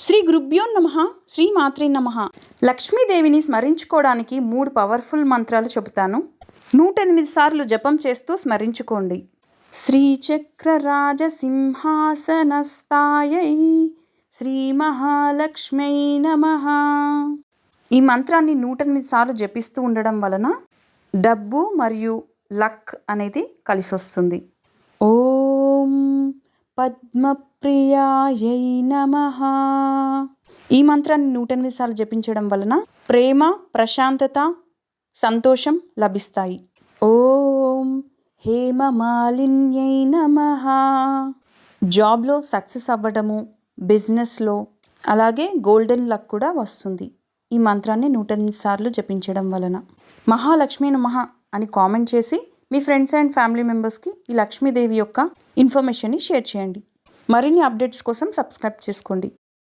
శ్రీ గురుభ్యో నమః. శ్రీ మాత్రే నమః. లక్ష్మీదేవిని స్మరించుకోవడానికి 3 పవర్ఫుల్ మంత్రాలు చెబుతాను. 108 సార్లు జపం చేస్తూ స్మరించుకోండి. శ్రీచక్రరాజసింహాసనస్థాయై శ్రీ మహాలక్ష్మై నమః. ఈ మంత్రాన్ని 108 సార్లు జపిస్తూ ఉండడం వలన డబ్బు మరియు లక్ అనేది కలిసి వస్తుంది. ఓం పద్మప్రియాయై నమః. ఈ మంత్రాన్ని 108 సార్లు జపించడం వలన ప్రేమ, ప్రశాంతత, సంతోషం లభిస్తాయి. ఓం హేమమాలిన్యై నమః. జాబ్లో సక్సెస్ అవ్వడము, బిజినెస్లో, అలాగే గోల్డెన్ లక్ కూడా వస్తుంది ఈ మంత్రాన్ని 108 సార్లు జపించడం వలన. మహాలక్ష్మీ నమః అని కామెంట్ చేసి మీ ఫ్రెండ్స్ అండ్ ఫ్యామిలీ మెంబర్స్కి ఈ లక్ష్మీదేవి యొక్క ఇన్ఫర్మేషన్ని షేర్ చేయండి. మరిన్ని అప్డేట్స్ కోసం సబ్స్క్రైబ్ చేసుకోండి.